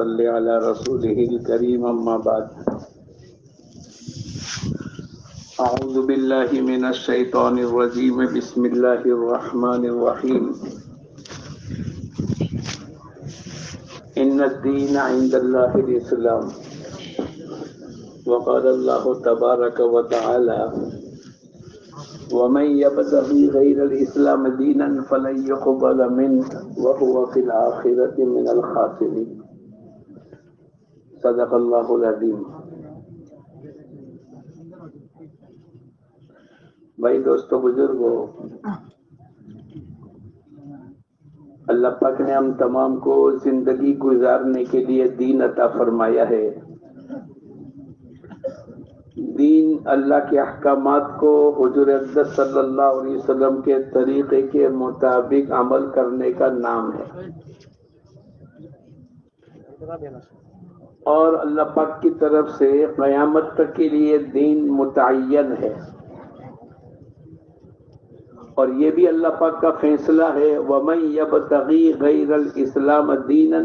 صل على رسوله الكريم اما بعد اعوذ بالله من الشيطان الرجيم بسم الله الرحمن الرحيم ان الدين عند الله الاسلام وقال الله تبارك وتعالى ومن يبتغي غير الاسلام دينا فلن يقبل منه وهو في الاخره من الخاسرين صدق الله العظيم. بھائی دوستو بزرگوں، اللہ پاک نے ہم تمام کو زندگی گزارنے کے لیے دین عطا فرمایا ہے. دین اللہ کے احکامات کو حضور اقدس صلی اللہ علیہ وسلم کے طریقے کے مطابق عمل کرنے کا نام ہے، اور اللہ پاک کی طرف سے قیامت تک کے لیے دین متعین ہے. اور یہ بھی اللہ پاک کا فیصلہ ہے وَمَن يَبْتَغِي غَيْرَ الْإِسْلَامَ دِينًا،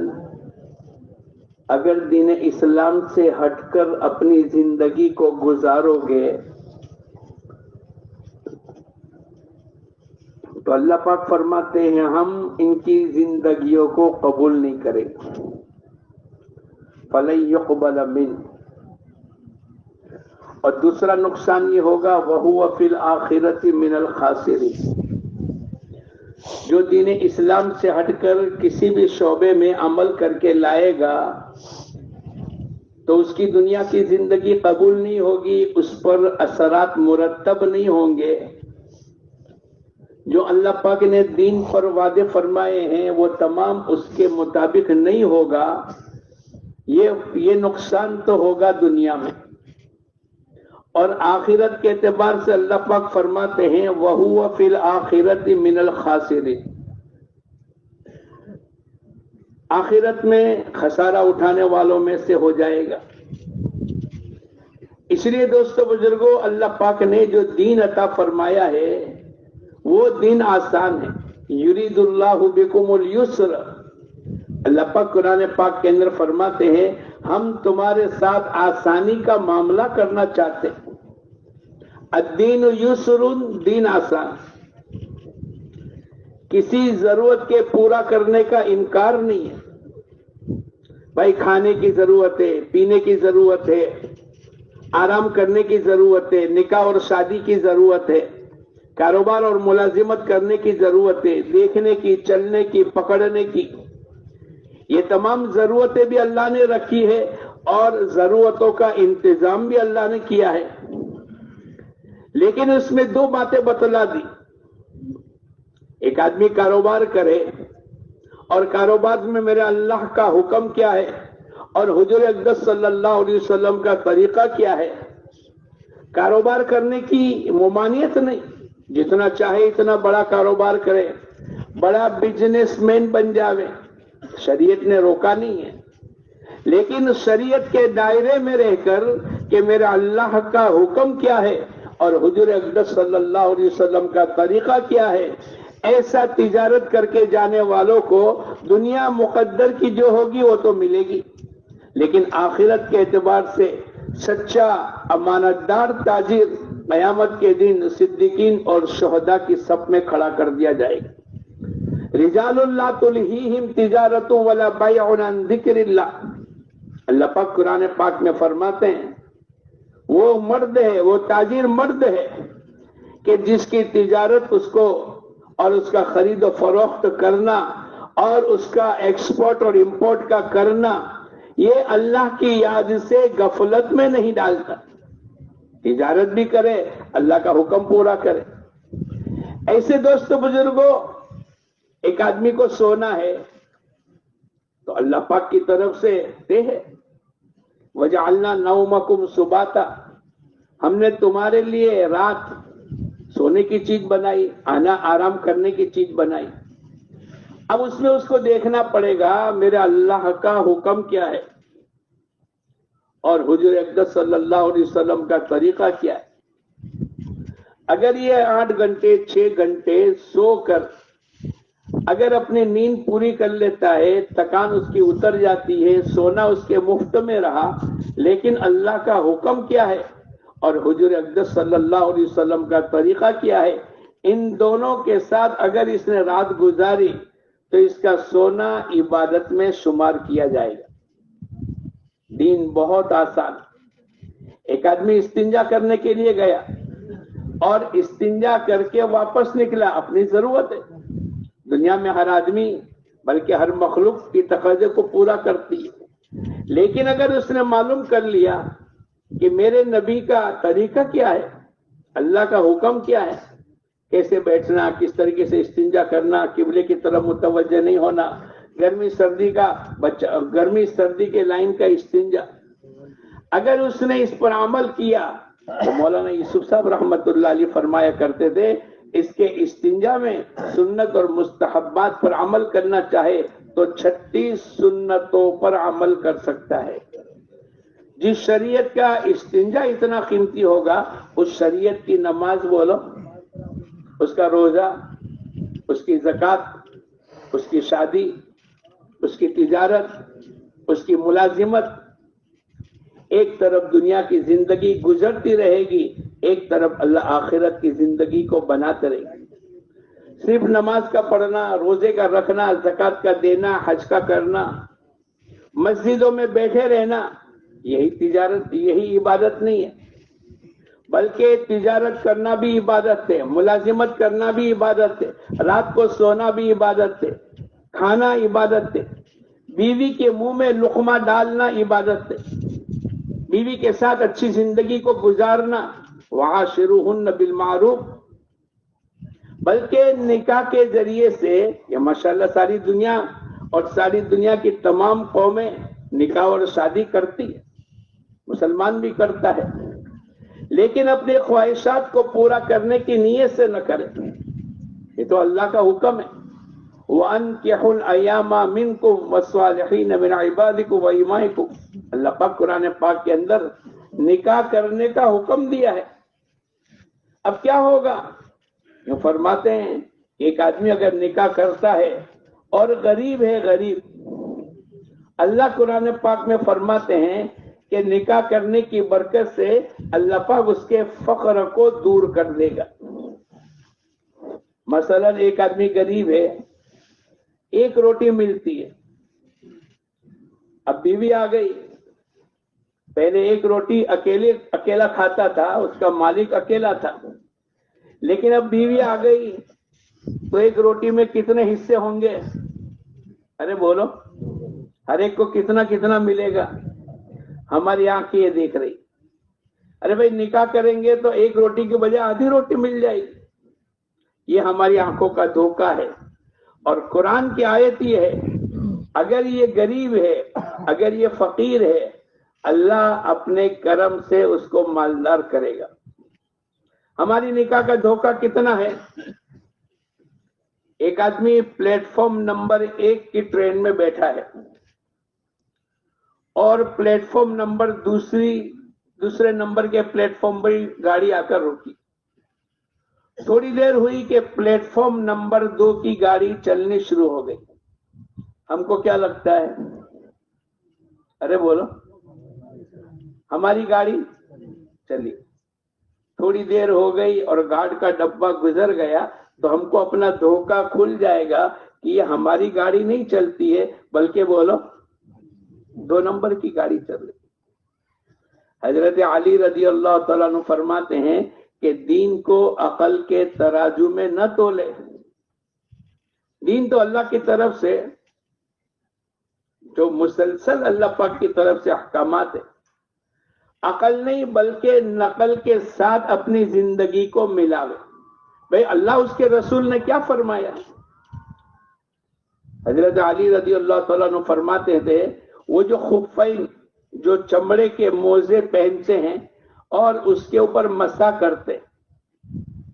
اگر دین اسلام سے ہٹ کر اپنی زندگی کو گزارو گے تو اللہ پاک فرماتے ہیں ہم ان کی زندگیوں کو قبول نہیں کریں گے. فَلَن يُقْبَلَ مِنْهُ، اور دوسرا نقصان یہ ہوگا وَهُوَ فِي الْآخِرَةِ مِنَ الْخَاسِرِينَ، جو دین اسلام سے ہٹ کر کسی بھی شعبے میں عمل کر کے لائے گا تو اس کی دنیا کی زندگی قبول نہیں ہوگی، اس پر اثرات مرتب نہیں ہوں گے. جو اللہ پاک نے دین پر وعدے فرمائے ہیں وہ تمام اس کے مطابق نہیں ہوگا. یہ نقصان تو ہوگا دنیا میں، اور آخرت کے اعتبار سے اللہ پاک فرماتے ہیں وَهُوَ فِي الْآخِرَةِ مِنَ الْخَاسِرِينَ، آخرت میں خسارہ اٹھانے والوں میں سے ہو جائے گا. اس لیے دوستو بزرگوں، اللہ پاک نے جو دین عطا فرمایا ہے وہ دین آسان ہے. یرید اللہ بکم اليسر، اللہ پاک قرآن پاک کے اندر فرماتے ہیں ہم تمہارے ساتھ آسانی کا معاملہ کرنا چاہتے ہیں. الدین یسر، دین آسان، کسی ضرورت کے پورا کرنے کا انکار نہیں ہے. بھائی کھانے کی ضرورت ہے، پینے کی ضرورت ہے، آرام کرنے کی ضرورت ہے، نکاح اور شادی کی ضرورت ہے، کاروبار اور ملازمت کرنے کی ضرورت ہے، دیکھنے کی، چلنے کی، پکڑنے کی، یہ تمام ضرورتیں بھی اللہ نے رکھی ہے، اور ضرورتوں کا انتظام بھی اللہ نے کیا ہے. لیکن اس میں دو باتیں بتلا دی. ایک آدمی کاروبار کرے، اور کاروبار میں میرے اللہ کا حکم کیا ہے اور حضور اقدس صلی اللہ علیہ وسلم کا طریقہ کیا ہے. کاروبار کرنے کی ممانعت نہیں، جتنا چاہے اتنا بڑا کاروبار کرے، بڑا بزنس مین بن جاوے، شریعت نے روکا نہیں ہے. لیکن شریعت کے دائرے میں رہ کر کہ میرا اللہ کا حکم کیا ہے اور حضور اقدس صلی اللہ علیہ وسلم کا طریقہ کیا ہے، ایسا تجارت کر کے جانے والوں کو دنیا مقدر کی جو ہوگی وہ تو ملے گی، لیکن آخرت کے اعتبار سے سچا امانت دار تاجر قیامت کے دن صدیقین اور شہداء کی صف میں کھڑا کر دیا جائے گا. رجال لا تلہیہم تجارت ولا بیع عن ذکر اللہ، اللہ پاک قرآن پاک میں فرماتے ہیں وہ مرد ہے، وہ تاجر مرد ہے کہ جس کی تجارت اس کو اور اس کا خرید و فروخت کرنا اور اس کا ایکسپورٹ اور امپورٹ کا کرنا یہ اللہ کی یاد سے غفلت میں نہیں ڈالتا. تجارت بھی کرے، اللہ کا حکم پورا کرے. ایسے دوستو بزرگوں، ایک آدمی کو سونا ہے تو اللہ پاک کی طرف سے دے ہے وَجَعَلْنَا نَوْمَكُمْ سُبَاتًا، ہم نے تمہارے لیے رات سونے کی چیز بنائی، آرام کرنے کی چیز بنائی. اب اس میں اس کو دیکھنا پڑے گا میرے اللہ کا حکم کیا ہے اور حضور اقدس صلی اللہ علیہ وسلم کا طریقہ کیا ہے. اگر یہ 8 گھنٹے 6 گھنٹے سو کر اگر اپنی نیند پوری کر لیتا ہے، تھکان اس کی اتر جاتی ہے، سونا اس کے مفت میں رہا، لیکن اللہ کا حکم کیا ہے اور حضور اقدس صلی اللہ علیہ وسلم کا طریقہ کیا ہے، ان دونوں کے ساتھ اگر اس نے رات گزاری تو اس کا سونا عبادت میں شمار کیا جائے گا۔ دین بہت آسان۔ ایک آدمی استنجا کرنے کے لیے گیا اور استنجا کر کے واپس نکلا، اپنی ضرورت ہے، دنیا میں ہر آدمی بلکہ ہر مخلوق کی تقاضے کو پورا کرتی ہے، لیکن اگر اس نے معلوم کر لیا کہ میرے نبی کا طریقہ کیا ہے، اللہ کا حکم کیا ہے، کیسے بیٹھنا، کس طریقے سے استنجا کرنا، قبلے کی طرف متوجہ نہیں ہونا، گرمی سردی کے لائن کا استنجا، اگر اس نے اس پر عمل کیا تو مولانا یوسف صاحب رحمت اللہ علیہ فرمایا کرتے تھے، اس کے استنجا میں سنت اور مستحبات پر عمل کرنا چاہے تو 36 سنتوں پر عمل کر سکتا ہے۔ جس شریعت کا استنجا اتنا قیمتی ہوگا، اس شریعت کی نماز بولو، اس کا روزہ، اس کی زکوٰۃ، اس کی شادی، اس کی تجارت، اس کی ملازمت، ایک طرف دنیا کی زندگی گزرتی رہے گی، ایک طرف اللہ آخرت کی زندگی کو بناتے رہے گی۔ صرف نماز کا پڑھنا، روزے کا رکھنا، زکوٰۃ کا دینا، حج کا کرنا، مسجدوں میں بیٹھے رہنا، یہی تجارت، یہی عبادت نہیں ہے، بلکہ تجارت کرنا بھی عبادت ہے، ملازمت کرنا بھی عبادت ہے، رات کو سونا بھی عبادت ہے، کھانا عبادت ہے، بیوی کے منہ میں لقمہ ڈالنا عبادت ہے، بیوی کے ساتھ اچھی زندگی کو گزارنا، وعاشروہن بالمعروف، بلکہ نکاح کے ذریعے سے، یہ ماشاءاللہ ساری دنیا اور ساری دنیا کی تمام قومیں نکاح اور شادی کرتی ہے، مسلمان بھی کرتا ہے، لیکن اپنے خواہشات کو پورا کرنے کی نیت سے نہ کرے، یہ تو اللہ کا حکم ہے۔ وَأَنكِحُوا الْأَيَامَ مِنكُمْ وَالصَّالِحِينَ مِنْ عِبَادِكُمْ وَإِمَائِكُمْ، اللہ پاک قرآن پاک کے اندر نکاح کرنے کا حکم دیا ہے۔ اب کیا ہوگا؟ یہ فرماتے ہیں کہ ایک آدمی اگر نکاح کرتا ہے اور غریب ہے، غریب، اللہ قرآن پاک میں فرماتے ہیں کہ نکاح کرنے کی برکت سے اللہ پاک اس کے فقر کو دور کر دے گا۔ مثلا ایک آدمی غریب ہے، ایک روٹی ملتی ہے، اب بیوی آ گئی، پہلے ایک روٹی اکیلا کھاتا تھا، اس کا مالک اکیلا تھا، لیکن اب بیوی آ گئی تو ایک روٹی میں کتنے حصے ہوں گے؟ ارے بولو، ہر ایک کو کتنا کتنا ملے گا؟ ہماری آنکھ یہ دیکھ رہی، ارے بھائی نکاح کریں گے تو ایک روٹی کے بجائے آدھی روٹی مل جائے گی، یہ ہماری آنکھوں کا دھوکہ ہے۔ اور قرآن کی آیت یہ ہے، اگر یہ غریب ہے، اگر یہ فقیر ہے، اللہ اپنے کرم سے اس کو مالدار کرے گا۔ ہماری نکاح کا دھوکہ کتنا ہے؟ ایک آدمی پلیٹ فارم نمبر 1 کی ٹرین میں بیٹھا ہے اور پلیٹ فارم نمبر دوسرے نمبر کے پلیٹ فارم پر گاڑی آ کر رکی، تھوڑی دیر ہوئی کہ پلیٹ فارم نمبر 2 کی گاڑی چلنی شروع ہو گئی۔ ہم کو کیا لگتا ہے؟ ارے بولو، ہماری گاڑی چلی، تھوڑی دیر ہو گئی اور گارڈ کا ڈبہ گزر گیا تو ہم کو اپنا دھوکہ کھل جائے گا کہ یہ ہماری گاڑی نہیں چلتی ہے، بلکہ بولو 2 نمبر کی گاڑی چل رہی۔ حضرت علی رضی اللہ تعالیٰ عنہ فرماتے ہیں کہ دین کو عقل کے ترازو میں نہ تولے، دین تو اللہ کی طرف سے، جو مسلسل اللہ پاک کی طرف سے احکامات ہے، عقل نہیں بلکہ نقل کے ساتھ اپنی زندگی کو ملاوے۔ بھئی اللہ اس کے رسول نے کیا فرمایا؟ حضرت علی رضی اللہ تعالیٰ عنہ فرماتے تھے، وہ جو خفین، جو چمڑے کے موزے پہنتے ہیں اور اس کے اوپر مسح کرتے،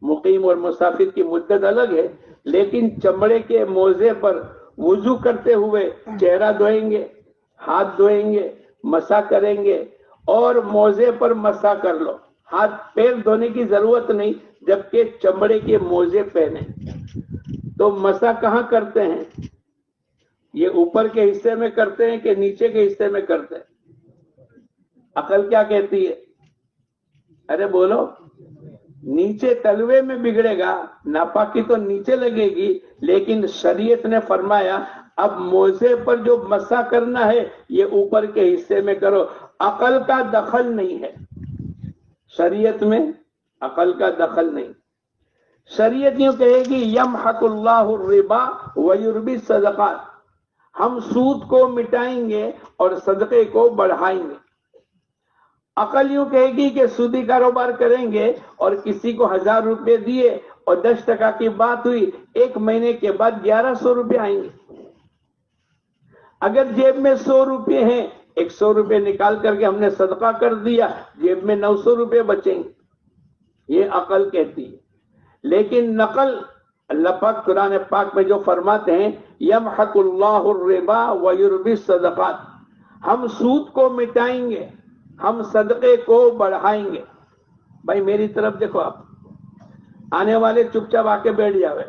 مقیم اور مسافر کی مدت الگ ہے، لیکن چمڑے کے موزے پر وضو کرتے ہوئے چہرہ دھوئیں گے، ہاتھ دھوئیں گے، مسح کریں گے، اور موزے پر مسح کر لو، ہاتھ پیر دھونے کی ضرورت نہیں جبکہ چمڑے کے موزے پہنے۔ تو تو مسا کہاں کرتے ہیں؟ یہ اوپر کے حصے میں کرتے ہیں کہ نیچے کے حصے میں کرتے ہیں؟ عقل کیا کہتی ہے؟ ارے بولو، نیچے تلوے میں بگڑے گا، ناپاکی تو نیچے لگے گی، لیکن شریعت نے فرمایا اب موزے پر جو مسا کرنا ہے یہ اوپر کے حصے میں کرو۔ عقل کا دخل نہیں ہے شریعت میں، عقل کا دخل نہیں۔ شریعت یوں کہے گی یمحق اللہ الربا ویربی الصدقات، ہم سود کو مٹائیں گے اور صدقے کو بڑھائیں گے۔ عقل یوں کہے گی کہ سودی کاروبار کریں گے اور کسی کو 1000 روپے دیے اور 10% کی بات ہوئی، 1 مہینے کے بعد 1100 روپے آئیں گے۔ اگر جیب میں 100 روپے ہیں، 100 روپے نکال کر کے ہم نے صدقہ کر دیا، جیب میں 900 روپے بچیں گے، یہ عقل کہتی ہے۔ لیکن نقل، اللہ پاک قرآن پاک میں جو فرماتے ہیں یمحق اللہ الربا ویربی الصدقات، ہم سود کو مٹائیں گے، ہم صدقے کو بڑھائیں گے۔ بھائی میری طرف دیکھو، آپ آنے والے چپ چاپ آ کے بیٹھ جاوے۔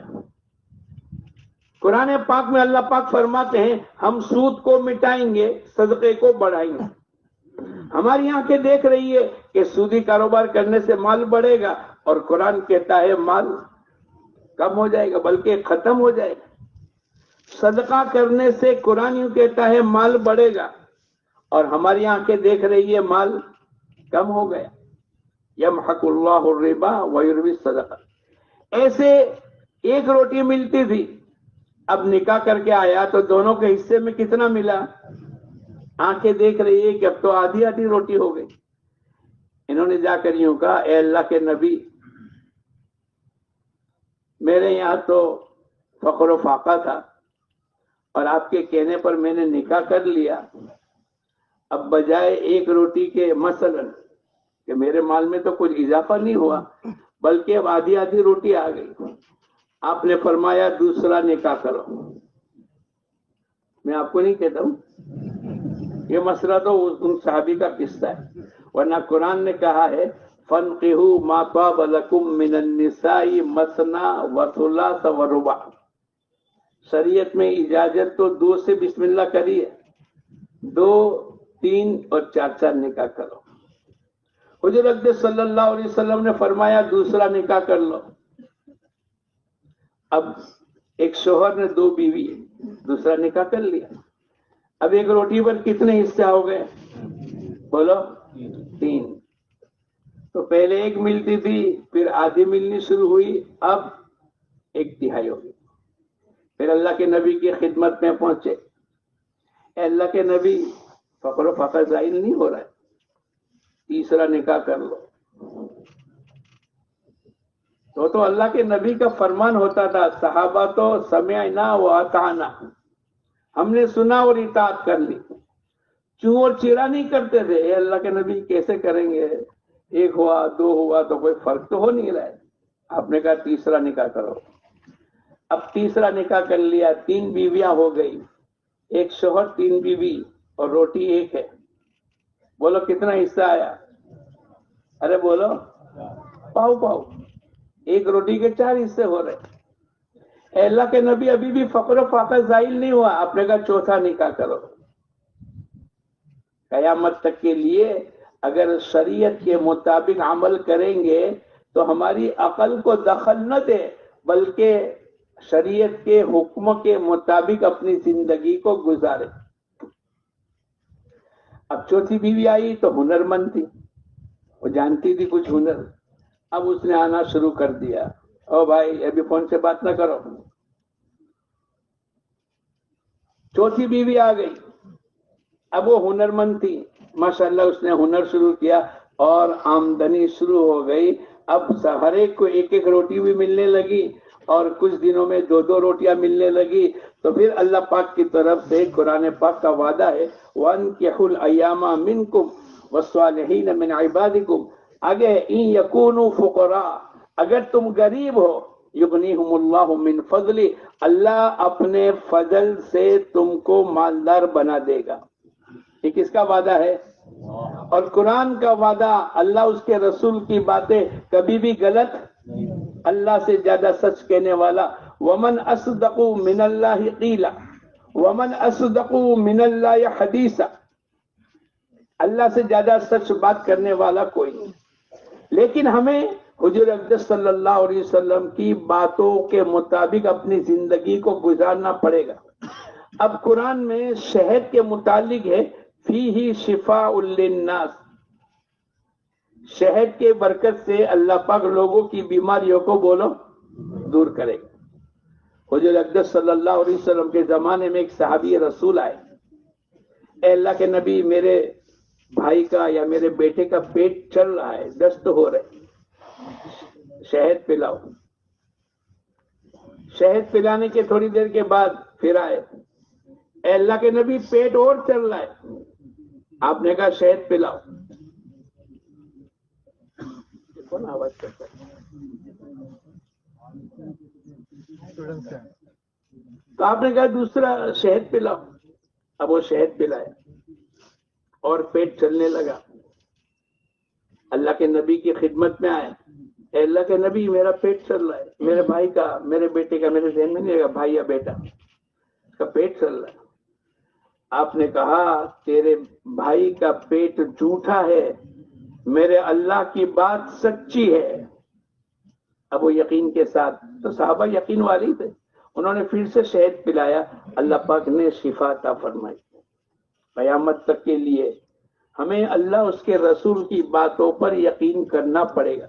قرآن پاک میں اللہ پاک فرماتے ہیں ہم سود کو مٹائیں گے، صدقے کو بڑھائیں گے۔ ہماری آنکھیں دیکھ رہی ہے کہ سودی کاروبار کرنے سے مال بڑھے گا، اور قرآن کہتا ہے مال کم ہو جائے گا، بلکہ ختم ہو جائے گا۔ صدقہ کرنے سے قرآن یوں کہتا ہے مال بڑھے گا، اور ہماری آنکھیں دیکھ رہی ہے مال کم ہو گیا۔ یمحق اللہ الربا ویربی الصدقات۔ ایسے ایک روٹی ملتی تھی، اب نکاح کر کے آیا تو دونوں کے حصے میں کتنا ملا؟ آنکھیں دیکھ رہی ہے کہ اب تو آدھی آدھی روٹی ہو گئی۔ انہوں نے جا کر یوں کہا اے اللہ کے نبی، میرے یہاں تو فقر و فاقہ تھا اور آپ کے کہنے پر میں نے نکاح کر لیا، اب بجائے ایک روٹی کے مثلا کہ میرے مال میں تو کچھ اضافہ نہیں ہوا، بلکہ اب آدھی آدھی روٹی آ گئی۔ آپ نے فرمایا دوسرا نکاح کرو۔ میں آپ کو نہیں کہتا ہوں، یہ مسئلہ تو ان صحابی کا قصہ ہے، ورنہ قرآن نے کہا ہے فَانْقِحُوا مَا طَابَ لَكُم مِّنَ النِّسَاءِ مَثْنَىٰ وَثُلَاثَ وَرُبَاعَ۔ شریعت میں اجازت تو 2 سے بسم اللہ کری ہے، 2، 3 اور 4 نکاح کرو۔ حضور اقدس صلی اللہ علیہ وسلم نے فرمایا دوسرا نکاح کر لو۔ اب ایک شوہر نے 2 بیوی، دوسرا نکاح کر لیا، اب ایک روٹی پر کتنے حصے ہو گئے؟ بولو 3۔ تو پہلے 1 ملتی تھی، پھر آدھی ملنی شروع ہوئی، اب 1/3 ہو گئی۔ پھر اللہ کے نبی کی خدمت میں پہنچے، اے اللہ کے نبی فقر و فقر ظاہر نہیں ہو رہا ہے، تیسرا نکاح کر لو۔ تو اللہ کے نبی کا فرمان ہوتا تھا، صحابہ تو سمعنا و اطعنا، ہم نے سنا اور اطاعت کر لی، چوں اور چیرا نہیں کرتے تھے۔ اے اللہ کے نبی کیسے کریں گے، 1 ہوا 2 ہوا تو کوئی فرق تو ہو نہیں رہا ہے۔ آپ نے کہا تیسرا نکاح کرو۔ اب تیسرا نکاح کر لیا، 3 بیویاں ہو گئی، 1 شوہر 3 بیوی اور روٹی 1 ہے۔ بولو کتنا حصہ آیا؟ ارے بولو، پاؤ پاؤ، 1 روٹی کے 4 حصے ہو رہے۔ اے اللہ کے نبی ابھی بھی فقر و فاقہ زائل نہیں ہوا، آپ نے کہا چوتھا نکاح کرو۔ قیامت تک کے لیے اگر شریعت کے مطابق عمل کریں گے تو ہماری عقل کو دخل نہ دے، بلکہ شریعت کے حکم کے مطابق اپنی زندگی کو گزارے۔ اب چوتھی بیوی آئی تو ہنرمند تھی، وہ جانتی تھی کچھ ہنر، اب اس نے آنا شروع کر دیا، او بھائی ابھی فون سے بات نہ کرو۔ چوتھی بیوی آ گئی، اب وہ ہنرمند تھی، ماشاءاللہ اس نے ہنر شروع کیا اور آمدنی شروع ہو گئی۔ اب ہر ایک کو 1 روٹی بھی ملنے لگی اور کچھ دنوں میں 2 روٹیاں ملنے لگی۔ تو پھر اللہ پاک کی طرف سے قرآن پاک کا وعدہ ہے وَأَنكِحُوا الْأَيَامَ مِنكُمْ وَالصَّالِحِينَ مِنْ عِبَادِكُمْ، آگے اِن يَكُونُوا فُقَرَاءَ، اگر تم غریب ہو، يُغْنِيهُمُ اللَّهُ مِنْ فَضْلِهِ، اللہ اپنے فضل سے تم کو مالدار بنا دے گا۔ یہ کس کا وعدہ ہے؟ اور قرآن کا وعدہ، اللہ اس کے رسول کی باتیں کبھی بھی غلط، اللہ سے زیادہ سچ کہنے والا ومن اصدق من اللہ قیلا ومن اصدق من اللہ حدیثا، اللہ سے زیادہ سچ بات کرنے والا کوئی نہیں۔ لیکن ہمیں حضور اقدس صلی اللہ علیہ وسلم کی باتوں کے مطابق اپنی زندگی کو گزارنا پڑے گا۔ اب قرآن میں شہد کے متعلق ہے فیہ شفاء للناس، شہد کے برکت سے اللہ پاک لوگوں کی بیماریوں کو بولو دور کرے گا۔ حضور اقدس صلی اللہ علیہ وسلم کے زمانے میں ایک صحابی رسول آئے، اے اللہ کے نبی، میرے بھائی کا یا میرے بیٹے کا پیٹ چل رہا ہے، دست ہو رہے، شہد پلاؤ۔ شہد پلانے کے تھوڑی دیر کے بعد پھر آئے، اے اللہ کے نبی، پیٹ اور چل رہا ہے۔ آپ نے کہا شہد پلاؤ۔ کون آواز کرتا ہے؟ تو آپ نے کہا دوسرا شہد پلاؤ۔ اب وہ شہد پلائے اور پیٹ چلنے لگا۔ اللہ کے نبی کی خدمت میں آئے، اے اللہ کے نبی، میرا پیٹ چل رہا ہے، میرے بھائی کا، میرے بیٹے کا، میرے ذہن میں نہیں لگا بھائی یا بیٹا، اس کا پیٹ چل رہا ہے۔ آپ نے کہا تیرے بھائی کا پیٹ جھوٹا ہے، میرے اللہ کی بات سچی ہے۔ اب وہ یقین کے ساتھ، تو صحابہ یقین والی تھے، انہوں نے پھر سے شہد پلایا، اللہ پاک نے شفا عطا فرمائی۔ قیامت تک کے لیے ہمیں اللہ اس کے رسول کی باتوں پر یقین کرنا پڑے گا۔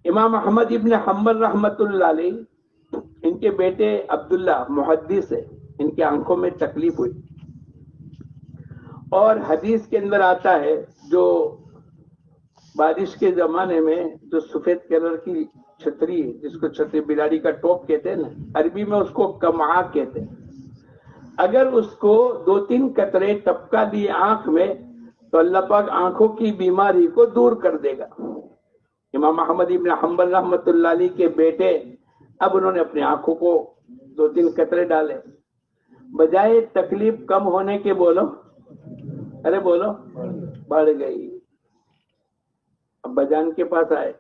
امام احمد ابن حنبل رحمت اللہ علیہ، ان کے بیٹے عبداللہ محدث ہے، ان کی آنکھوں میں تکلیف ہوئی، اور حدیث کے اندر آتا ہے جو بارش کے زمانے میں جو سفید کلر کی چھتری، جس کو چھتری بلاڑی کا ٹوپ کہتے ہیں نا، عربی میں اس کو کمعا کہتے ہیں، اگر اس کو 2-3 قطرے ٹپکا دیے آنکھ میں تو اللہ پاک آنکھوں کی بیماری کو دور کر دے گا۔ امام احمد ابن حنبل رحمت اللہ علیہ کے بیٹے، اب انہوں نے اپنی آنکھوں کو 2-3 قطرے ڈالے، بجائے تکلیف کم ہونے کے بولو، ارے بولو، بڑھ گئی۔ اب بجان کے پاس آئے،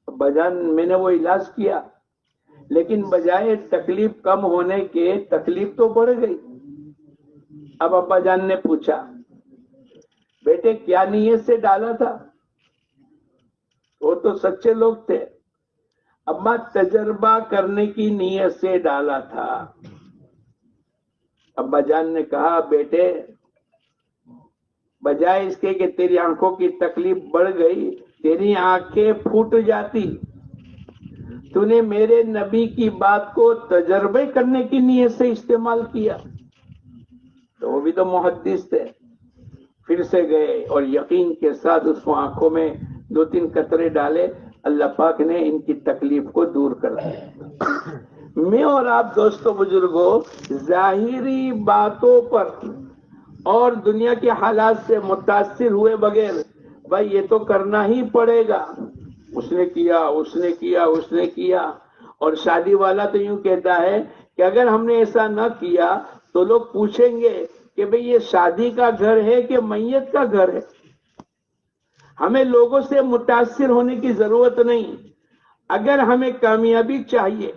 بجان میں نے وہ علاج کیا، لیکن بجائے تکلیف کم ہونے کے تکلیف تو بڑھ گئی۔ اب ابا جان نے پوچھا، بیٹے کیا نیت سے ڈالا تھا؟ وہ تو سچے لوگ تھے۔ ابا تجربہ کرنے کی نیت سے ڈالا تھا۔ ابا جان نے کہا بیٹے بجائے اس کے کہ تیری آنکھوں کی تکلیف بڑھ گئی، تیری آنکھیں پھوٹ جاتی۔ تو نے میرے نبی کی بات کو تجربے کرنے کی نیت سے استعمال کیا۔ تو وہ بھی تو محدث تھے، پھر سے گئے اور یقین کے ساتھ اس کو آنکھوں میں 2-3 قطرے ڈالے، اللہ پاک نے ان کی تکلیف کو دور کر دیا۔ میں اور آپ دوستوں بزرگوں ظاہری باتوں پر اور دنیا کے حالات سے متاثر ہوئے بغیر بھائی یہ تو کرنا ہی پڑے گا، اس نے کیا، اس نے کیا، اس نے کیا۔ اور شادی والا تو یوں کہتا ہے کہ اگر ہم نے ایسا نہ کیا تو لوگ پوچھیں گے کہ بھئی یہ شادی کا گھر ہے کہ میت کا گھر ہے۔ ہمیں لوگوں سے متاثر ہونے کی ضرورت نہیں۔ اگر ہمیں کامیابی چاہیے،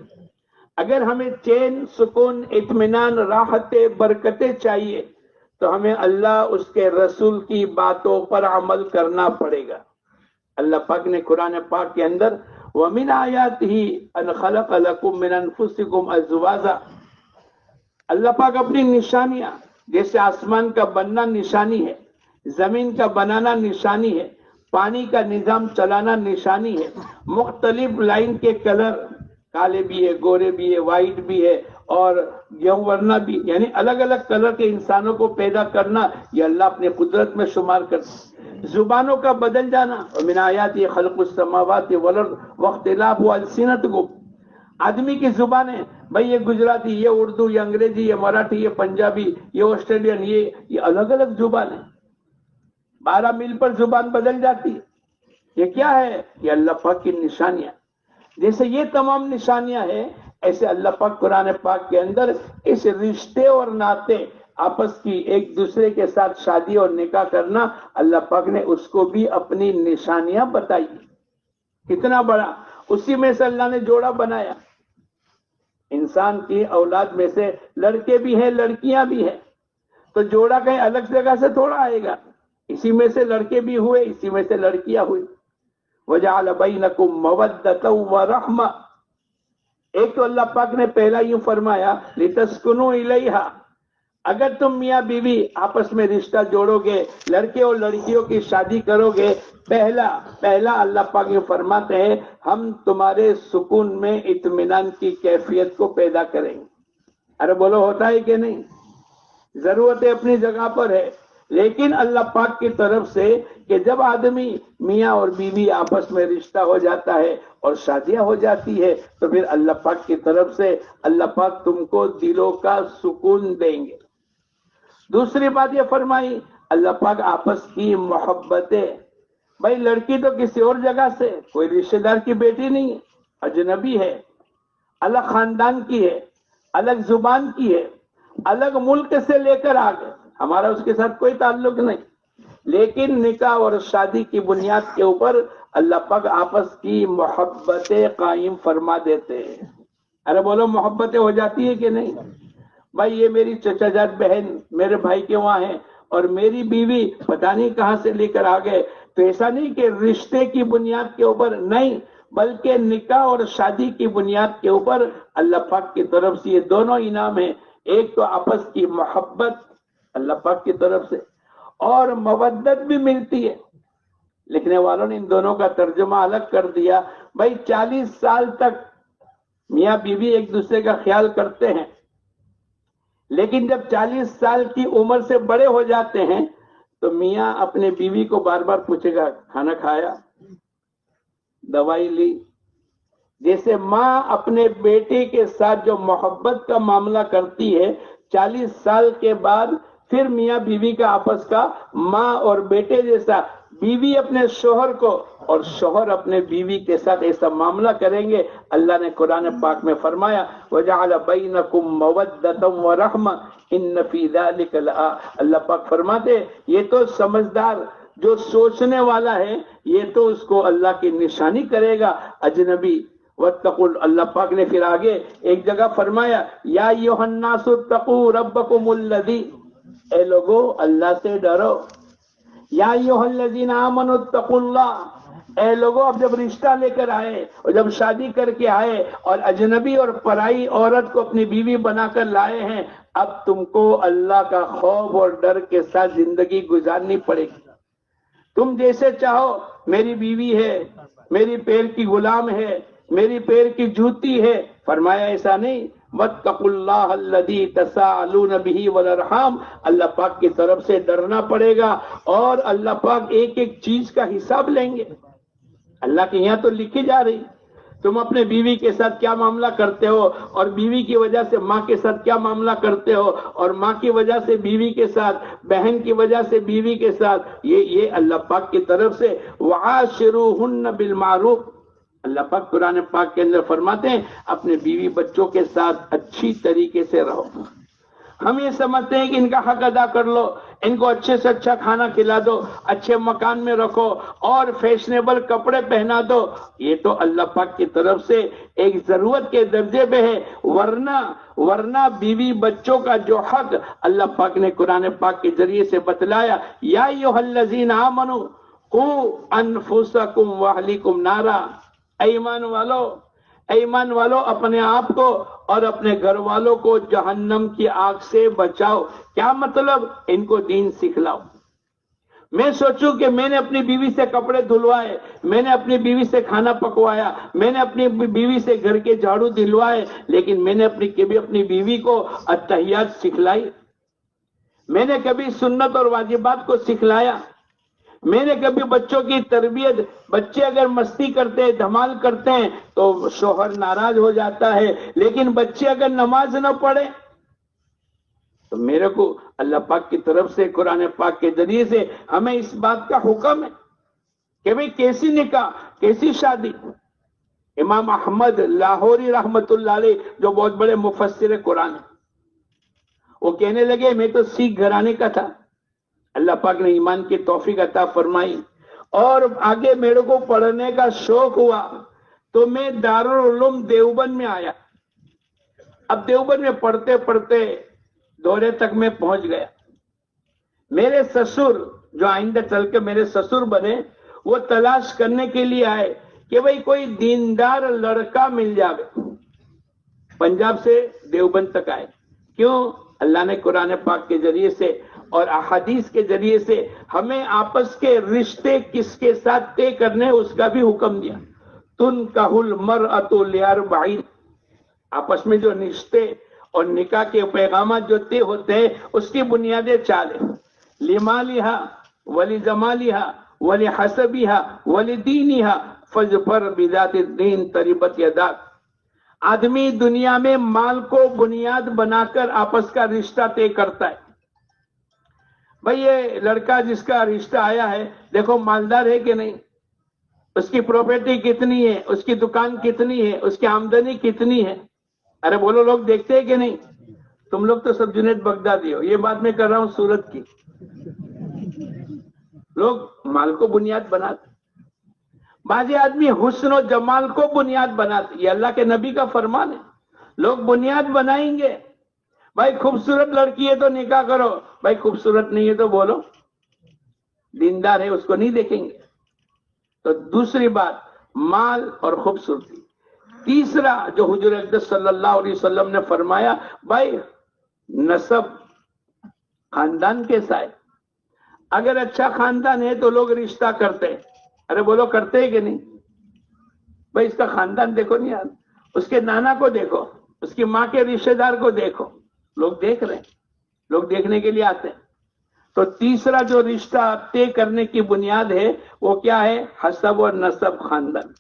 اگر ہمیں چین، سکون، اطمینان، راحت، برکتیں چاہیے تو ہمیں اللہ اس کے رسول کی باتوں پر عمل کرنا پڑے گا۔ اللہ پاک نے قرآن پاک کے اندر وَمِنْ آيَاتِهِ أَنْ خَلَقَ لَكُم مِّنْ أَنفُسِكُمْ أَزْوَاجًا، اللہ پاک اپنی نشانیاں، جیسے آسمان کا بننا نشانی ہے، زمین کا بنانا نشانی ہے، پانی کا نظام چلانا نشانی ہے، مختلف لائن کے کلر، کالے بھی ہے، گورے بھی ہے، وائٹ بھی ہے اور گیہوں ورنہ بھی، یعنی الگ الگ کلر کے انسانوں کو پیدا کرنا، یہ اللہ اپنے قدرت میں شمار کرتا ہے۔ زبانوں کا بدل جانا، وَمِنْ آيَاتِهِ خَلْقُ السَّمَاوَاتِ وَالْأَرْضِ وَاخْتِلَافُ أَلْسِنَتِكُمْ، آدمی کی زبانیں، بھئی یہ گجراتی، یہ اردو، یہ انگریزی، یہ مراٹھی، یہ پنجابی، یہ آسٹریلین، یہ الگ الگ زبانیں، 12 میل پر زبان بدل جاتی ہے۔ یہ کیا ہے؟ یہ اللہ پاک کی نشانیاں۔ جیسے یہ تمام نشانیاں ہیں، ایسے اللہ پاک قرآن پاک کے اندر اس رشتے اور ناطے آپس کی، ایک دوسرے کے ساتھ شادی اور نکاح کرنا، اللہ پاک نے اس کو بھی اپنی نشانیاں بتائی۔ کتنا بڑا، اسی میں سے اللہ نے جوڑا بنایا۔ انسان کی اولاد میں سے لڑکے بھی ہیں لڑکیاں بھی ہیں، تو جوڑا کہیں الگ جگہ سے تھوڑا آئے گا، اسی میں سے لڑکے بھی ہوئے، اسی میں سے لڑکیاں ہوئی۔ وَجَعَلَ بَيْنَكُمْ مَوَدَّةً وَرَحْمَةً، ایک تو اللہ پاک نے پہلا یوں فرمایا لِتَسْكُنُوا إِلَيْهَا، اگر تم میاں بیوی آپس میں رشتہ جوڑو گے، لڑکے اور لڑکیوں کی شادی کرو گے، پہلا اللہ پاک یہ فرماتے ہیں ہم تمہارے سکون میں اطمینان کی کیفیت کو پیدا کریں گے۔ ارے بولو ہوتا ہے کہ نہیں؟ ضرورتیں اپنی جگہ پر ہے، لیکن اللہ پاک کی طرف سے کہ جب آدمی میاں اور بیوی آپس میں رشتہ ہو جاتا ہے اور شادیاں ہو جاتی ہے تو پھر اللہ پاک کی طرف سے اللہ پاک تم کو دلوں کا سکون دیں گے۔ دوسری بات یہ فرمائی اللہ پاک آپس کی محبتیں، بھائی لڑکی تو کسی اور جگہ سے، کوئی رشتہ دار کی بیٹی نہیں ہے، اجنبی ہے، الگ خاندان کی ہے، الگ زبان کی ہے، الگ ملک سے لے کر آ گئے، ہمارا اس کے ساتھ کوئی تعلق نہیں، لیکن نکاح اور شادی کی بنیاد کے اوپر اللہ پاک آپس کی محبتیں قائم فرما دیتے ہیں۔ ارے بولو محبتیں ہو جاتی ہے کہ نہیں؟ بھائی یہ میری چچا جات بہن میرے بھائی کے وہاں ہیں اور میری بیوی پتہ نہیں کہاں سے لے کر آ گئے، تو ایسا نہیں کہ رشتے کی بنیاد کے اوپر نہیں، بلکہ نکاح اور شادی کی بنیاد کے اوپر اللہ پاک کی طرف سے یہ دونوں انعام ہیں، ایک تو آپس کی محبت اللہ پاک کی طرف سے اور مودت بھی ملتی ہے۔ لکھنے والوں نے ان دونوں کا ترجمہ الگ کر دیا، بھائی 40 سال تک میاں بیوی ایک دوسرے کا خیال کرتے ہیں، لیکن جب 40 سال کی عمر سے بڑے ہو جاتے ہیں تو میاں اپنے بیوی کو بار بار پوچھے گا کھانا کھایا، دوائی لی۔ جیسے ماں اپنے بیٹے کے ساتھ جو محبت کا معاملہ کرتی ہے، 40 سال کے بعد پھر میاں بیوی کا آپس کا ماں اور بیٹے جیسا، بیوی اپنے شوہر کو اور شوہر اپنے بیوی کے ساتھ ایسا معاملہ کریں گے۔ اللہ نے قرآن پاک میں فرمایا وَجَعَلَ بَيْنَكُمْ مَوَدَّةً وَرَحْمَةً إِنَّ فِي ذَلِكَ لَآيَةً، اللہ پاک فرماتے یہ تو سمجھدار جو سوچنے والا ہے یہ تو اس کو اللہ کی نشانی کرے گا، اجنبی واتقوا، اللہ پاک نے پھر آگے ایک جگہ فرمایا یا ایھا الناس اتقوا ربکم الذی، اے لوگو اللہ سے ڈرو، یا ایھا الذین آمنوا اتقوا اللہ، اے لوگو اب جب رشتہ لے کر آئے اور جب شادی کر کے آئے اور اجنبی اور پرائی عورت کو اپنی بیوی بنا کر لائے ہیں، اب تم کو اللہ کا خوف اور ڈر کے ساتھ زندگی گزارنی پڑے گی۔ تم جیسے چاہو میری بیوی ہے، میری پیر کی غلام ہے، میری پیر کی جوتی ہے، فرمایا ایسا نہیں، واتقوا اللہ الذی تساءلون بہ والارحام، اللہ پاک کی طرف سے ڈرنا پڑے گا اور اللہ پاک ایک ایک چیز کا حساب لیں گے۔ اللہ کے یہاں تو لکھی جا رہی تم اپنے بیوی کے ساتھ کیا معاملہ کرتے ہو، اور بیوی کی وجہ سے ماں کے ساتھ کیا معاملہ کرتے ہو، اور ماں کی وجہ سے بیوی کے ساتھ، بہن کی وجہ سے بیوی کے ساتھ، یہ اللہ پاک کی طرف سے وعاشروہن بالمعروف، اللہ پاک قرآن پاک کے اندر فرماتے ہیں اپنے بیوی بچوں کے ساتھ اچھی طریقے سے رہو۔ ہم یہ سمجھتے ہیں کہ ان کا حق ادا کر لو، ان کو اچھے سے اچھا کھانا کھلا دو، اچھے مکان میں رکھو اور فیشنیبل کپڑے پہنا دو، یہ تو اللہ پاک کی طرف سے ایک ضرورت کے درجے پہ ہے، ورنہ بیوی بچوں کا جو حق اللہ پاک نے قرآن پاک کے ذریعے سے بتلایا، یا ایھا الذین آمنوا قوا انفسکم واہلیکم نارا، ایمان والو اپنے آپ کو اور اپنے گھر والوں کو جہنم کی آگ سے بچاؤ۔ کیا مطلب؟ ان کو دین سکھلاؤ۔ میں سوچوں کہ میں نے اپنی بیوی سے کپڑے دھلوائے، میں نے اپنی بیوی سے کھانا پکوایا، میں نے اپنی بیوی سے گھر کے جھاڑو دلوائے، لیکن میں نے کبھی اپنی بیوی کو اتحیات سکھلائی؟ میں نے کبھی سنت اور واجبات کو سکھلایا؟ میں نے کبھی بچوں کی تربیت، بچے اگر مستی کرتے ہیں، دھمال کرتے ہیں تو شوہر ناراض ہو جاتا ہے، لیکن بچے اگر نماز نہ پڑھے تو میرے کو اللہ پاک کی طرف سے قرآن پاک کے ذریعے سے ہمیں اس بات کا حکم ہے کہ بھئی کیسی نکاح، کیسی شادی۔ امام احمد لاہوری رحمت اللہ علیہ جو بہت بڑے مفسر قرآن ہیں، وہ کہنے لگے میں تو سکھ گھرانے کا تھا، اللہ پاک نے ایمان کی توفیق عطا فرمائی اور آگے میرے کو پڑھنے کا شوق ہوا تو میں دارالعلوم دیوبند میں آیا اب دیوبند میں پڑھتے پڑھتے دورے تک میں پہنچ گیا. میرے سسر جو آئندہ چل کے میرے سسر بنے وہ تلاش کرنے کے لیے آئے کہ بھئی کوئی دیندار لڑکا مل جاوے. پنجاب سے دیوبند تک آئے. کیوں؟ اللہ نے قرآن پاک کے ذریعے سے اور احادیث کے ذریعے سے ہمیں آپس کے رشتے کس کے ساتھ طے کرنے اس کا بھی حکم دیا. تنکح المرأۃ لاربعین، آپس میں جو رشتے اور نکاح کے پیغامات جو طے ہوتے ہیں اس کی بنیادیں 4 ہیں. لمالہا ولجمالہا ولحسبہا ولدینہا فاظفر بذات الدین تربت یداک. آدمی دنیا میں مال کو بنیاد بنا کر آپس کا رشتہ طے کرتا ہے. بھئی یہ لڑکا جس کا رشتہ آیا ہے دیکھو مالدار ہے کہ نہیں، اس کی پراپرٹی کتنی ہے، اس کی دکان کتنی ہے، اس کی آمدنی کتنی ہے. ارے بولو، لوگ دیکھتے ہیں کہ نہیں؟ تم لوگ تو سب جنید بغدادی ہو. یہ بات میں کر رہا ہوں سورت کی. لوگ مال کو بنیاد بناتے، بعض آدمی حسن و جمال کو بنیاد بناتے. یہ اللہ کے نبی کا فرمان ہے. لوگ بنیاد بنائیں گے، بھائی خوبصورت لڑکی ہے تو نکاح کرو، بھائی خوبصورت نہیں ہے تو بولو دیندار ہے اس کو نہیں دیکھیں گے. تو دوسری بات مال اور خوبصورتی. تیسرا جو حضور اقدس صلی اللہ علیہ وسلم نے فرمایا، بھائی نسب، خاندان کیسا ہے. اگر اچھا خاندان ہے تو لوگ رشتہ کرتے ہیں. ارے بولو کرتے ہیں کہ نہیں؟ بھائی اس کا خاندان دیکھو نہیں یار، اس کے نانا کو دیکھو، اس کی ماں کے رشتہ دار کو دیکھو. لوگ دیکھ رہے ہیں، لوگ دیکھنے کے لیے آتے ہیں. تو تیسرا جو رشتہ طے کرنے کی بنیاد ہے وہ کیا ہے؟ حسب و نسب، خاندان.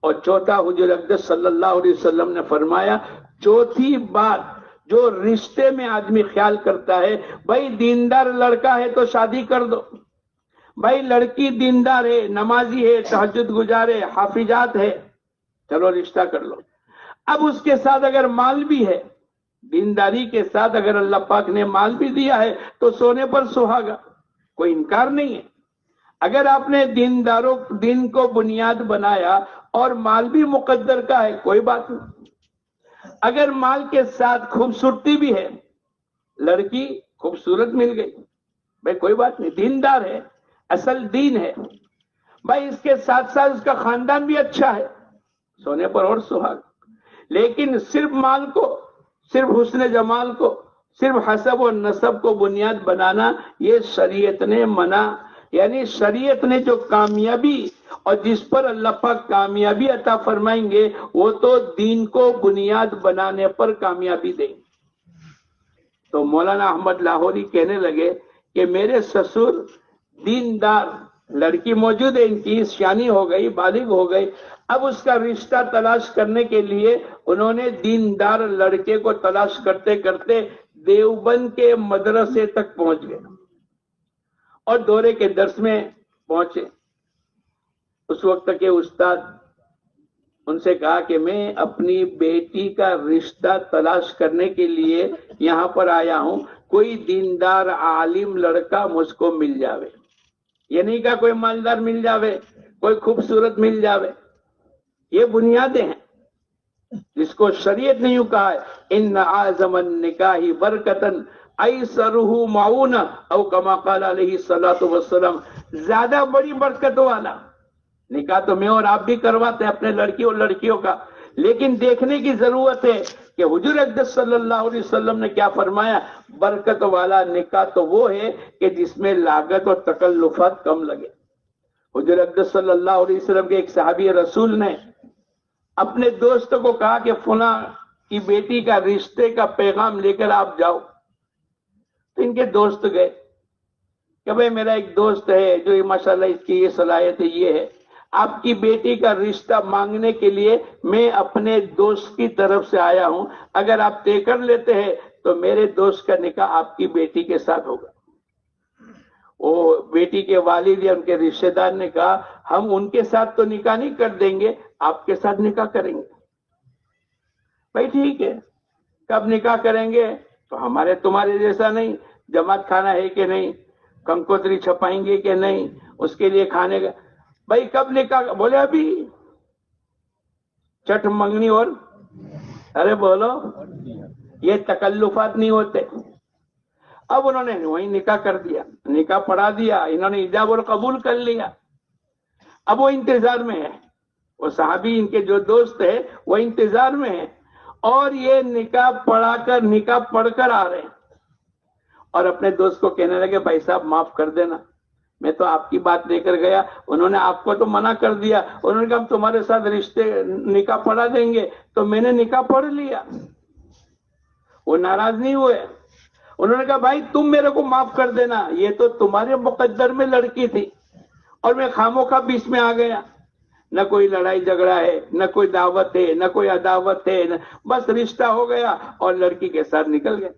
اور چوتھا حضور اقدس صلی اللہ علیہ وسلم نے فرمایا، چوتھی بات جو رشتے میں آدمی خیال کرتا ہے، بھائی دیندار لڑکا ہے تو شادی کر دو، بھائی لڑکی دیندار ہے، نمازی ہے، تہجد گزار ہے، حافظات ہے، چلو رشتہ کر لو. اب اس کے ساتھ اگر مال بھی ہے، دینداری کے ساتھ اگر اللہ پاک نے مال بھی دیا ہے تو سونے پر سہاگا، کوئی انکار نہیں ہے. اگر آپ نے دین کو بنیاد بنایا اور مال بھی مقدر کا ہے، کوئی بات نہیں. اگر مال کے ساتھ خوبصورتی بھی ہے، لڑکی خوبصورت مل گئی، بھائی کوئی بات نہیں، دیندار ہے، اصل دین ہے، بھائی اس کے ساتھ ساتھ اس کا خاندان بھی اچھا ہے، سونے پر اور سہاگ. لیکن صرف مال کو، صرف حسن جمال کو، صرف حسب و نسب کو بنیاد بنانا، یہ شریعت نے منع. یعنی شریعت نے جو کامیابی اور جس پر اللہ پاک کامیابی عطا فرمائیں گے وہ تو دین کو بنیاد بنانے پر کامیابی دیں. تو مولانا احمد لاہوری کہنے لگے کہ میرے سسر دیندار لڑکی موجود ہے، ان کی شانی ہو گئی، بالغ ہو گئی. اب اس کا رشتہ تلاش کرنے کے لیے انہوں نے دیندار لڑکے کو تلاش کرتے کرتے دیوبند کے مدرسے تک پہنچ گئے اور دورے کے درس میں پہنچے. اس وقت کے استاد ان سے کہا کہ میں اپنی بیٹی کا رشتہ تلاش کرنے کے لیے یہاں پر آیا ہوں، کوئی دیندار عالم لڑکا مجھ کو مل جاوے. یہ نہیں کہا کوئی مالدار مل جاوے، کوئی خوبصورت مل جاوے. یہ بنیادیں ہیں جس کو شریعت نے یوں کہا ہے، ان اعظم النکاح برکتن ایسرہ معون، او کما قال علیہ الصلوۃ والسلام. زیادہ بڑی برکت والا نکاح تو میں اور آپ بھی کرواتے ہیں اپنے لڑکی اور لڑکیوں کا، لیکن دیکھنے کی ضرورت ہے کہ حضور اقدس صلی اللہ علیہ وسلم نے کیا فرمایا. برکت والا نکاح تو وہ ہے کہ جس میں لاگت اور تکلفات کم لگے. حضور اقدس صلی اللہ علیہ وسلم کے ایک صحابی رسول نے اپنے دوست کو کہا کہ فلاں کی بیٹی کا رشتے کا پیغام لے کر آپ جاؤ. تو ان کے دوست گئے کہ بھئی میرا ایک دوست ہے جو ماشاءاللہ اس کی یہ صلاحیت ہے، یہ ہے، آپ کی بیٹی کا رشتہ مانگنے کے لیے میں اپنے دوست کی طرف سے آیا ہوں، اگر آپ طے کر لیتے ہیں تو میرے دوست کا نکاح آپ کی بیٹی کے ساتھ ہوگا. وہ بیٹی کے والد یا ان کے رشتہ دار نے کہا ہم ان کے ساتھ تو نکاح نہیں کر دیں گے، آپ کے ساتھ نکاح کریں گے. بھائی ٹھیک ہے، کب نکاح کریں گے؟ تو ہمارے تمہارے جیسا نہیں، جماعت کھانا ہے کہ نہیں، کنکوتری چھپائیں گے کہ نہیں، اس کے لیے کھانے کا. بھائی کب نکاح؟ بولے ابھی چٹ منگنی اور ارے بولو یہ تکلفات نہیں ہوتے. اب انہوں نے وہی نکاح کر دیا, نکاح پڑھا دیا, انہوں نے ایجاب اور قبول کر لیا. اب وہ انتظار میں ہے, وہ صحابی ان کے جو دوست ہے وہ انتظار میں ہے, اور یہ نکاح پڑھ کر آ رہے ہیں, اور اپنے دوست کو کہنے لگے بھائی صاحب معاف کر دینا, میں تو آپ کی بات لے کر گیا, انہوں نے آپ کو تو منع کر دیا, انہوں نے کہا ہم تمہارے ساتھ نکاح پڑھا دیں گے, تو میں نے نکاح پڑھ لیا. وہ ناراض نہیں ہوئے, انہوں نے کہا بھائی تم میرے کو معاف کر دینا, یہ تو تمہارے مقدر میں لڑکی تھی اور میں خاموخواہ بیچ میں آ گیا. نہ کوئی لڑائی جھگڑا ہے, نہ کوئی دعوت ہے, نہ کوئی عداوت ہے, بس رشتہ ہو گیا اور لڑکی کے ساتھ نکل گئے.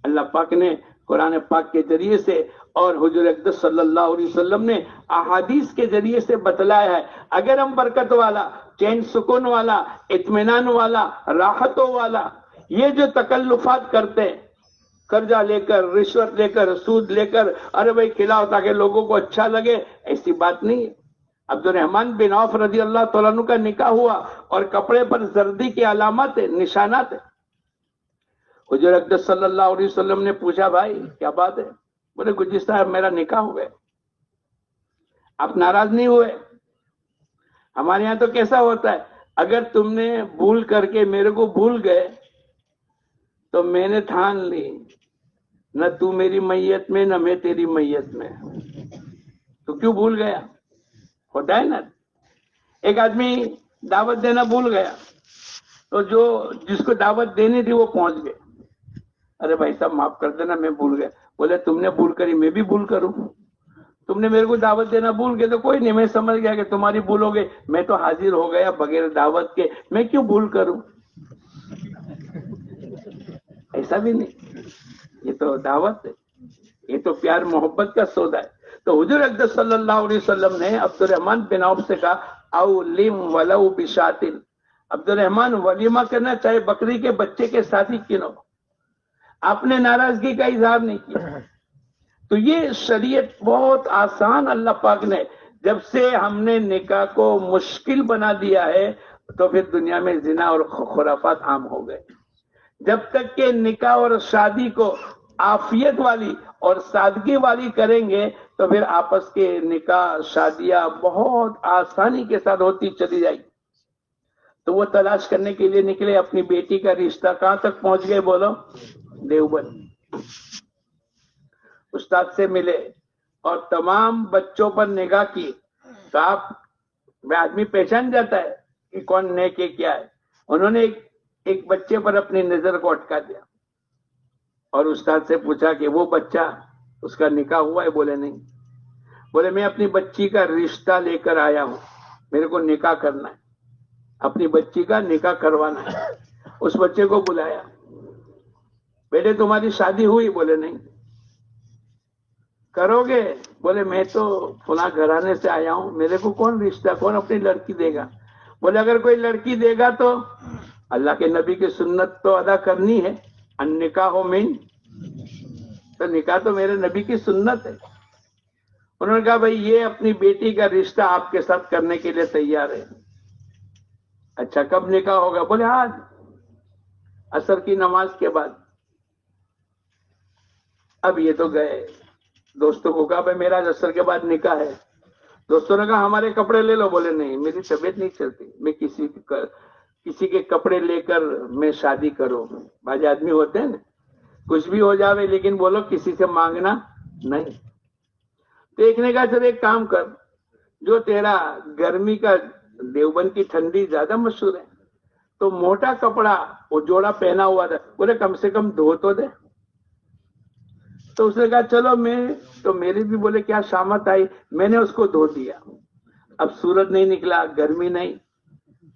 اللہ پاک نے قرآن پاک کے ذریعے سے اور حضور اقدس صلی اللہ علیہ وسلم نے احادیث کے ذریعے سے بتلایا ہے, اگر ہم برکت والا, چین سکون والا, اطمینان والا, راحتوں والا یہ جو تکلفات کرتے ہیں, قرضہ لے کر, رشوت لے کر, سود لے کر, ارے بھائی کھلاؤ تاکہ لوگوں کو اچھا لگے, ایسی بات نہیں ہے. عبد الرحمن بن عوف رضی اللہ تعالیٰ عنہ کا نکاح ہوا اور کپڑے پر زردی کی علامات ہے, نشانات ہے. حضور اقدس صلی اللہ علیہ وسلم نے پوچھا بھائی کیا بات ہے؟ بولے گزشتہ میرا نکاح ہو گیا. آپ ناراض نہیں ہوئے؟ ہمارے یہاں تو کیسا ہوتا ہے, اگر تم نے بھول کر کے میرے کو بھول گئے تو میں نے ٹھان لی, نہ تو میری میت میں نہ میں تیری میت میں, تو کیوں بھول گیا؟ ہوتا ہے نا, ایک آدمی دعوت دینا بھول گیا تو جو جس کو دعوت دینی تھی وہ پہنچ گئے, ارے بھائی صاحب معاف کر دینا میں بھول گیا. بولے تم نے بھول کری میں بھی بھول کروں, تم نے میرے کو دعوت دینا بھول گئے تو کوئی نہیں, میں سمجھ گیا کہ تمہاری بھول ہو گئی, میں تو حاضر ہو گیا بغیر دعوت کے, میں کیوں بھول کروں؟ ایسا بھی نہیں, یہ تو دعوت ہے, یہ تو پیار محبت کا سودا ہے. تو حضور اقدس صلی اللہ علیہ وسلم نے عبد الرحمن بن عوف سے کہا اولم ولو بشاتن, عبد الرحمن ولیمہ کرنا چاہے بکری کے بچے کے ساتھ ہی کیوں نہ ہو. آپ نے ناراضگی کا اظہار نہیں کیا. تو یہ شریعت بہت آسان, اللہ پاک نے جب سے ہم نے نکاح کو مشکل بنا دیا ہے تو پھر دنیا میں زنا اور خرافات عام ہو گئے. جب تک کہ نکاح اور شادی کو عافیت والی اور سادگی والی کریں گے تو پھر آپس کے نکاح شادیاں بہت آسانی کے ساتھ ہوتی چلی جائے گی. تو وہ تلاش کرنے کے لیے نکلے, اپنی بیٹی کا رشتہ کہاں تک پہنچ گئے بولو؟ دیوبند. استاد سے ملے اور تمام بچوں پر نگاہ کی تو آپ آدمی پہچان جاتا ہے کہ کون نیک ہے کیا ہے. انہوں نے ایک بچے پر اپنی نظر کو اٹکا دیا اور استاد سے پوچھا کہ وہ بچہ اس کا نکاح ہوا ہے؟ بولے نہیں. بولے میں اپنی بچی کا رشتہ لے کر آیا ہوں, میرے کو نکاح کرنا ہے, اپنی بچی کا نکاح کروانا ہے. اس بچے کو بلایا, بیٹے تمہاری شادی ہوئی؟ بولے نہیں. کرو گے؟ بولے میں تو فلاں گھرانے سے آیا ہوں, میرے کو کون رشتہ, کون اپنی لڑکی دے گا؟ بولے اگر کوئی لڑکی دے گا تو اللہ کے نبی کی سنت تو ادا کرنی ہے, النکاح من, تو نکاح تو میرے نبی کی سنت ہے. انہوں نے کہا بھائی یہ اپنی بیٹی کا رشتہ آپ کے ساتھ کرنے کے لیے تیار ہے. اچھا کب نکاح ہوگا؟ بولے آج عصر کی نماز کے بعد. اب یہ تو گئے, دوستوں کو کہا بھائی میرا عصر کے بعد نکاح ہے. دوستوں نے کہا ہمارے کپڑے لے لو. بولے نہیں, میری طبیعت نہیں چلتی, میں کسی کے کپڑے لے کر میں شادی کروں. بعض آدمی ہوتے ہیں نا, کچھ بھی ہو جاوے لیکن بولو کسی سے مانگنا نہیں. تو ایک نے کہا چل ایک کام کر, جو تیرا گرمی کا, دیوبند کی ٹھنڈی زیادہ مشہور ہے, تو موٹا کپڑا وہ جوڑا پہنا ہوا تھا, بولے کم سے کم دھو تو دے. تو اس نے کہا چلو میں تو, میری بھی بولے کیا شامت آئی, میں نے اس کو دھو دیا. اب سورج نہیں نکلا, گرمی نہیں,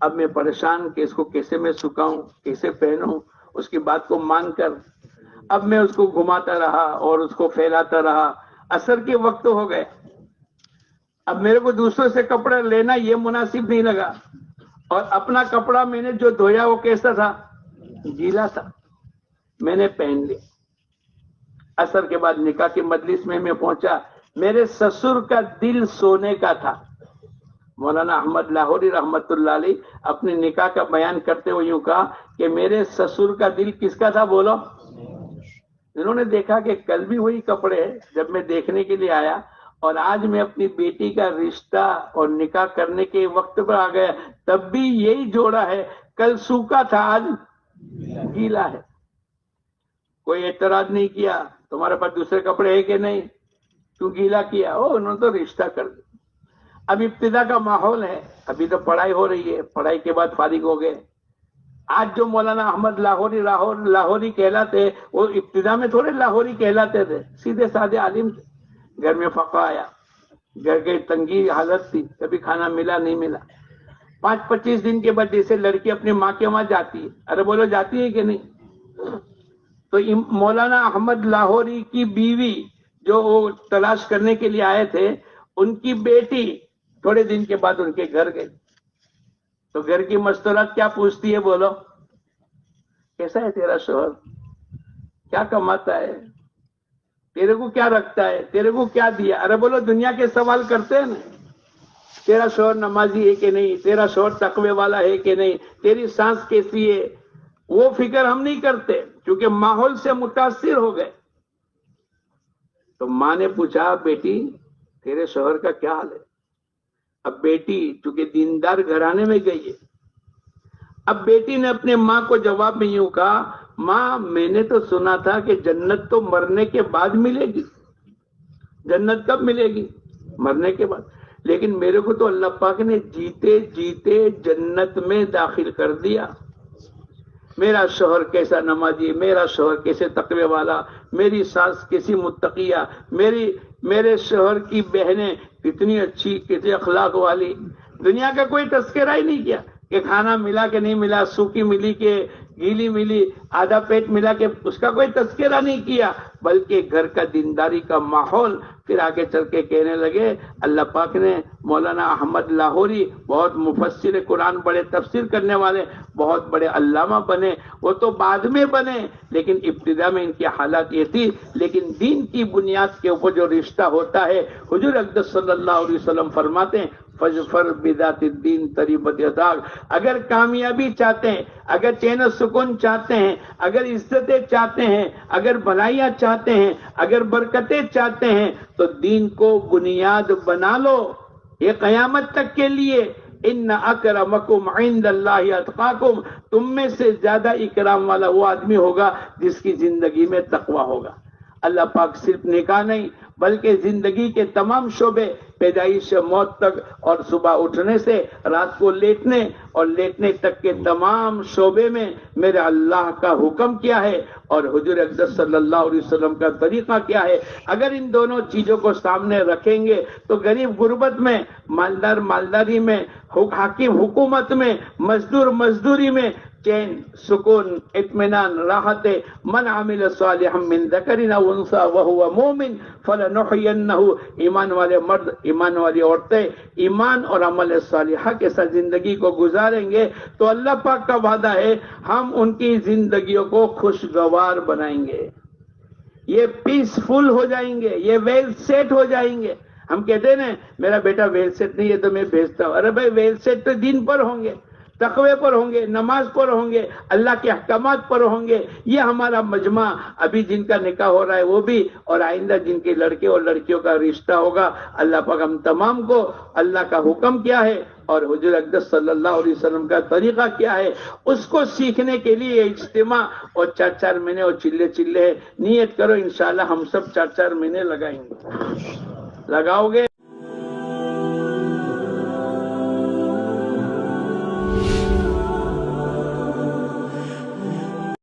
اب میں پریشان کہ اس کو کیسے میں سکھاؤں, کیسے پہنوں. اس کی بات کو مان کر اب میں اس کو گھماتا رہا اور اس کو پھیلاتا رہا. عصر کے وقت ہو گئے, اب میرے کو دوسروں سے کپڑا لینا یہ مناسب نہیں لگا, اور اپنا کپڑا میں نے جو دھویا وہ کیسا تھا؟ گیلا تھا. میں نے پہن لیا. عصر کے بعد نکاح کی مجلس میں پہنچا, میرے سسر کا دل سونے کا تھا, مولانا احمد لاہوری رحمت اللہ علیہ اپنے نکاح کا بیان کرتے ہوئے یوں کہا کہ میرے سسر کا دل کس کا تھا بولو؟ انہوں نے دیکھا کہ کل بھی وہی کپڑے ہیں جب میں دیکھنے کے لیے آیا، اور آج میں اپنی بیٹی کا رشتہ اور نکاح کرنے کے وقت پر آ گیا، تب بھی یہی جوڑا ہے، کل سوکھا تھا آج گیلا ہے۔ کوئی اعتراض نہیں کیا، تمہارے پاس دوسرے کپڑے ہیں کہ نہیں، تو گیلا کیا؟ انہوں نے تو رشتہ کر دیا۔ اب ابتدا کا ماحول ہے، ابھی تو پڑھائی ہو رہی ہے، پڑھائی کے بعد فارغ ہو گئے۔ آج جو مولانا احمد لاہوری کہلاتے، وہ ابتدا میں تھوڑے لاہوری کہلاتے تھے، سیدھے سادے عالم تھے۔ گھر میں فقہ آیا، گھر کی تنگی حالت تھی، کبھی کھانا ملا نہیں ملا۔ 25 دن کے بعد جیسے لڑکی اپنی ماں کے وہاں جاتی ہے، ارے بولو جاتی ہے کہ نہیں؟ تو مولانا احمد لاہوری کی بیوی جو وہ تلاش کرنے کے لیے آئے تھے، ان کی بیٹی تھوڑے دن کے بعد ان کے گھر گئی، تو گھر کی مستورات کیا پوچھتی ہے بولو؟ کیسا ہے تیرا شوہر؟ کیا کماتا ہے؟ تیرے کو کیا رکھتا ہے؟ تیرے کو کیا دیا؟ ارے بولو دنیا کے سوال کرتے ہیں نا، تیرا شوہر نمازی ہے کہ نہیں، تیرا شوہر تقوی والا ہے کہ نہیں، تیری سانس کیسی ہے، وہ فکر ہم نہیں کرتے کیونکہ ماحول سے متاثر ہو گئے۔ تو ماں نے پوچھا بیٹی تیرے شوہر کا کیا حال ہے؟ اب بیٹی چونکہ دیندار گھرانے میں گئی ہے، اب بیٹی نے اپنے ماں کو جواب میں یوں کہا، ماں میں نے تو سنا تھا کہ جنت تو مرنے کے بعد ملے گی۔ جنت کب ملے گی؟ مرنے کے بعد۔ لیکن میرے کو تو اللہ پاک نے جیتے جیتے جنت میں داخل کر دیا۔ میرا شوہر کیسا نمازی، میرا شوہر کیسے تقوی والا، میری ساس کیسی متقیہ، میرے شوہر کی بہنیں کتنی اچھی، کتنے اخلاق والی۔ دنیا کا کوئی تذکرہ ہی نہیں کیا کہ کھانا ملا کہ نہیں ملا، سوکھی ملی کہ گیلی ملی، آدھا پیٹ ملا کہ اس کا کوئی تذکرہ نہیں کیا، بلکہ گھر کا دینداری کا ماحول۔ پھر آگے چل کے کہنے لگے اللہ پاک نے مولانا احمد لاہوری بہت مفسر قرآن، بڑے تفسیر کرنے والے، بہت بڑے علامہ بنے، وہ تو بعد میں بنے لیکن ابتدا میں ان کی حالات یہ تھی۔ لیکن دین کی بنیاد کے اوپر جو رشتہ ہوتا ہے، حضور اقدس صلی اللہ علیہ وسلم فرماتے ہیں فَاظْفَرْ بِذَاتِ الدِّينِ تَرِبَتْ يَدَاكَ، اگر کامیابی چاہتے ہیں، اگر چین و سکون چاہتے ہیں، اگر عزتیں چاہتے ہیں، اگر بھلائیاں چاہتے ہیں، اگر برکتیں چاہتے ہیں، تو دین کو بنیاد بنا لو، یہ قیامت تک کے لیے۔ ان اکرمکم عند اللہ اتقاکم، تم میں سے زیادہ اکرام والا وہ آدمی ہوگا جس کی زندگی میں تقوی ہوگا۔ اللہ پاک صرف نکاح نہیں بلکہ زندگی کے تمام شعبے، پیدائش سے موت تک، اور صبح اٹھنے سے رات کو لیٹنے اور لیٹنے تک کے تمام شعبے میں میرے اللہ کا حکم کیا ہے اور حضور اقدس صلی اللہ علیہ وسلم کا طریقہ کیا ہے۔ اگر ان دونوں چیزوں کو سامنے رکھیں گے تو غریب غربت میں، مالدار مالداری میں، حاکم حکومت میں، مزدور مزدوری میں، چین، سکون، اطمینان، راحت۔ من عمل صالحا من ذکر او انثى وهو مؤمن فلنحيينه، ایمان والے مرد، ایمان والی عورتیں ایمان اور عمل صالحہ کے ساتھ زندگی کو گزاریں گے تو اللہ پاک کا وعدہ ہے ہم ان کی زندگیوں کو خوشگوار بنائیں گے، یہ پیسفل ہو جائیں گے، یہ ویل سیٹ ہو جائیں گے۔ ہم کہتے ہیں نا میرا بیٹا ویل سیٹ نہیں ہے تو میں بھیجتا ہوں، ارے بھائی ویل سیٹ تو دین پر ہوں گے، تقوی پر ہوں گے، نماز پر ہوں گے، اللہ کے احکامات پر ہوں گے۔ یہ ہمارا مجمع ابھی جن کا نکاح ہو رہا ہے وہ بھی، اور آئندہ جن کے لڑکے اور لڑکیوں کا رشتہ ہوگا، اللہ پاک ہم تمام کو اللہ کا حکم کیا ہے اور حضور اقدس صلی اللہ علیہ وسلم کا طریقہ کیا ہے اس کو سیکھنے کے لیے اجتماع اور 4 مہینے اور چلے نیت کرو، انشاءاللہ ہم سب 4 مہینے لگائیں گے، لگاؤ گے؟